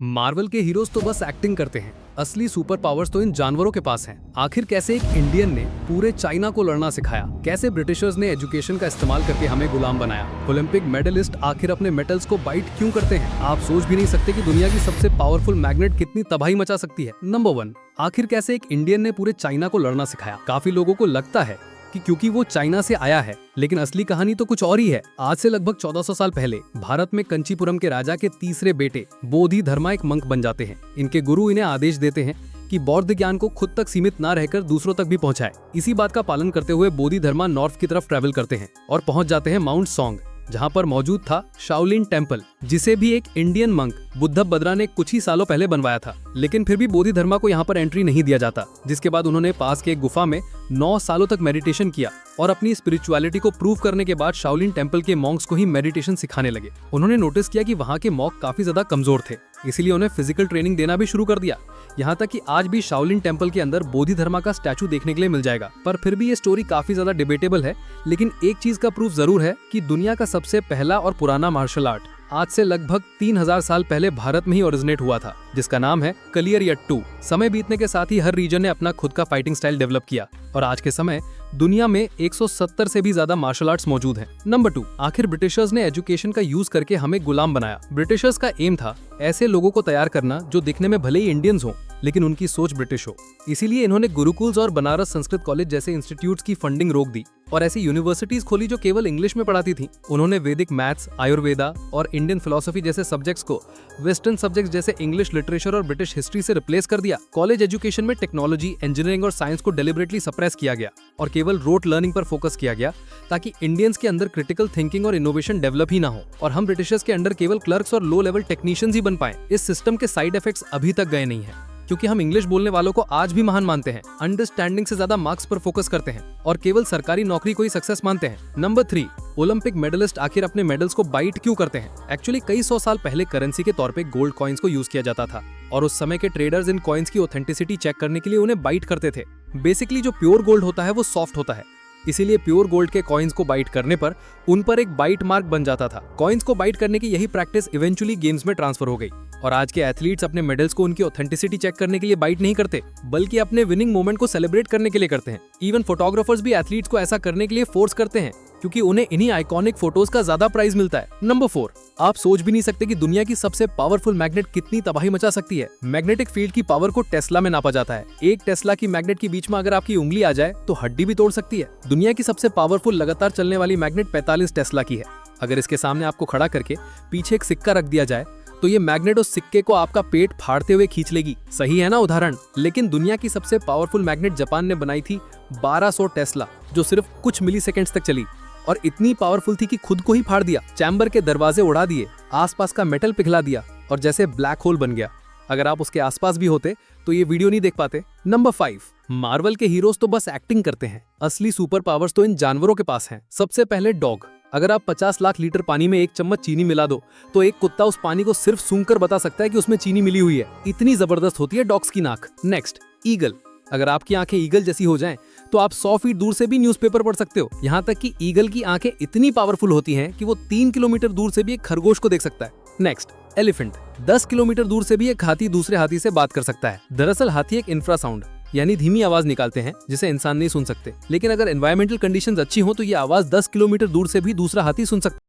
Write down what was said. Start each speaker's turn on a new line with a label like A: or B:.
A: Marvel के heroes तो बस एक्टिंग करते हैं, असली सुपर पावर्स तो इन जानवरों के पास हैं। आखिर कैसे एक इंडियन ने पूरे चाइना को लड़ना सिखाया, कैसे ब्रिटिशर्स ने एजुकेशन का इस्तेमाल करके हमें गुलाम बनाया, ओलंपिक मेडलिस्ट आखिर अपने मेटल्स को बाइट क्यों करते हैं, आप सोच भी नहीं सकते कि दुनिया की सबसे पावरफुल मैग्नेट कितनी तबाही मचा सकती है। नंबर 1, आखिर कैसे एक इंडियन ने पूरे चाइना को लड़ना सिखाया। काफी लोगों को लगता है कि क्योंकि वो चाइना से आया है, लेकिन असली कहानी तो कुछ और ही है। आज से लगभग 1400 साल पहले भारत में कंचीपुरम के राजा के तीसरे बेटे बोधि धर्मा एक मंक बन जाते हैं। इनके गुरु इन्हें आदेश देते हैं कि बौद्ध ज्ञान को खुद तक सीमित न रहकर दूसरों तक भी पहुंचाए। इसी बात का पालन करते हुए बोधि धर्मा नॉर्थ की तरफ ट्रैवल करते हैं और पहुंच जाते हैं माउंट सॉन्ग, जहां पर मौजूद था शाओलिन टेम्पल, जिसे भी एक इंडियन मंक बुद्ध बद्रा ने कुछ ही सालों पहले बनवाया था। लेकिन फिर भी बोधि धर्मा को यहाँ पर एंट्री नहीं दिया जाता, जिसके बाद उन्होंने पास के एक गुफा में 9 सालों तक मेडिटेशन किया और अपनी स्पिरिचुअलिटी को प्रूव करने के बाद शाओलिन टेम्पल के मॉन्क्स को ही मेडिटेशन सिखाने लगे। उन्होंने नोटिस किया कि वहाँ के मॉन्क काफी ज्यादा कमजोर थे, इसीलिए उन्हें फिजिकल ट्रेनिंग देना भी शुरू कर दिया। यहाँ तक कि आज भी शाओलिन टेम्पल के अंदर बोधि धर्मा का स्टैचू देखने के लिए मिल जाएगा। पर फिर भी ये स्टोरी काफी ज्यादा डिबेटेबल है, लेकिन एक चीज का प्रूफ जरूर है कि दुनिया का सबसे पहला और पुराना मार्शल आर्ट आज से लगभग 3000 साल पहले भारत में ही ओरिजिनेट हुआ था, जिसका नाम है कलियरियट्टू। समय बीतने के साथ ही हर रीजन ने अपना खुद का फाइटिंग स्टाइल डेवलप किया और आज के समय दुनिया में 170 से भी ज्यादा मार्शल आर्ट्स मौजूद हैं। नंबर 2, आखिर ब्रिटिशर्स ने एजुकेशन का यूज करके हमें गुलाम बनाया। ब्रिटिशर्स का एम था ऐसे लोगों को तैयार करना जो दिखने में भले ही इंडियंस हों, लेकिन उनकी सोच ब्रिटिश हो। इसीलिए इन्होंने गुरुकुल्स और बनारस संस्कृत कॉलेज जैसे इंस्टीट्यूट्स की फंडिंग रोक दी और ऐसी यूनिवर्सिटीज खोली जो केवल इंग्लिश में पढ़ाती थी। उन्होंने वैदिक मैथ्स, आयुर्वेदा और इंडियन फिलोसफी जैसे सब्जेक्ट्स को वेस्टर्न सब्जेक्ट्स जैसे इंग्लिश लिटरेचर और ब्रिटिश हिस्ट्री से रिप्लेस कर दिया। कॉलेज एजुकेशन में टेक्नोलॉजी, इंजीनियरिंग और साइंस को डेलिबरेटली सप्रेस किया गया और केवल रोट लर्निंग पर फोकस किया गया, ताकि इंडियंस के अंदर क्रिटिकल थिंकिंग और इनोवेशन डेवलप ही ना हो और हम ब्रिटिशर्स के अंडर केवल क्लर्क्स और लो लेवल टेक्नीशियंस ही बन पाए। इस सिस्टम के साइड इफेक्ट्स अभी तक गए नहीं है, क्योंकि हम इंग्लिश बोलने वालों को आज भी महान मानते हैं, अंडरस्टैंडिंग से ज्यादा मार्क्स पर फोकस करते हैं और केवल सरकारी नौकरी को ही सक्सेस मानते हैं। नंबर 3, ओलंपिक मेडलिस्ट आखिर अपने मेडल्स को बाइट क्यों करते हैं। एक्चुअली कई 100 साल पहले करेंसी के तौर पे गोल्ड कॉइन्स को यूज किया जाता था और उस समय के ट्रेडर्स इन कॉइन्स की ऑथेंटिसिटी चेक करने के लिए उन्हें बाइट करते थे। बेसिकली जो प्योर गोल्ड होता है वो सॉफ्ट होता है, इसीलिए प्योर गोल्ड के कॉइन्स को बाइट करने पर उन पर एक बाइट मार्क बन जाता था। कॉइन्स को बाइट करने की यही प्रैक्टिस इवेंचुअली गेम्स में ट्रांसफर हो गई और आज के एथलीट्स अपने मेडल्स को उनकी ऑथेंटिसिटी चेक करने के लिए बाइट नहीं करते, बल्कि अपने विनिंग मोमेंट को सेलिब्रेट करने के लिए करते हैं। इवन फोटोग्राफर्स भी एथलीट्स को ऐसा करने के लिए फोर्स करते हैं, क्योंकि उन्हें इन्हीं आइकॉनिक फोटोज का ज्यादा प्राइस मिलता है। नंबर 4, आप सोच भी नहीं सकते कि दुनिया की सबसे पावरफुल मैग्नेट कितनी तबाही मचा सकती है। मैग्नेटिक फील्ड की पावर को टेस्ला में नापा जाता है। एक टेस्ला की मैग्नेट के बीच में अगर आपकी उंगली आ जाए तो हड्डी भी तोड़ सकती है। दुनिया की सबसे पावरफुल लगातार चलने वाली मैग्नेट 45 टेस्ला की है। अगर इसके सामने आपको खड़ा करके पीछे एक सिक्का रख दिया जाए तो ये मैग्नेट उस सिक्के को आपका पेट फाड़ते हुए खींच लेगी। सही है ना उदाहरण। लेकिन दुनिया की सबसे पावरफुल मैग्नेट जापान ने बनाई थी 1200 टेस्ला, जो सिर्फ कुछ मिली सेकेंड्स तक चली और इतनी पावरफुल थी कि खुद को ही फाड़ दिया, चैम्बर के दरवाजे उड़ा दिए, आसपास का मेटल पिघला दिया और जैसे ब्लैक होल बन गया। अगर आप उसके आसपास भी होते तो ये वीडियो नहीं देख पाते। नंबर 5, मार्वल के हीरोज तो बस एक्टिंग करते हैं, असली सुपर पावर्स तो इन जानवरों के पास हैं। सबसे पहले डॉग। अगर आप 50 लाख लीटर पानी में 1 चम्मच चीनी मिला दो तो एक कुत्ता उस पानी को सिर्फ सूंघकर बता सकता है कि उसमें चीनी मिली हुई है। इतनी जबरदस्त होती है डॉग्स की नाक। Next, eagle. अगर आपकी आंखें ईगल जैसी हो जाएं, तो आप 100 फीट दूर से भी न्यूज़पेपर पढ़ सकते हो। यहाँ तक कि ईगल की आंखें इतनी पावरफुल होती हैं कि वो 3 किलोमीटर दूर से भी एक खरगोश को देख सकता है। Next, elephant. 10 किलोमीटर दूर से भी एक हाथी दूसरे हाथी से बात कर सकता है। दरअसल हाथी एक इंफ्रासाउंड यानी धीमी आवाज निकालते हैं जिसे इंसान नहीं सुन सकते, लेकिन अगर एनवायरमेंटल कंडीशंस अच्छी हो तो ये आवाज 10 किलोमीटर दूर से भी दूसरा हाथी सुन सकता है।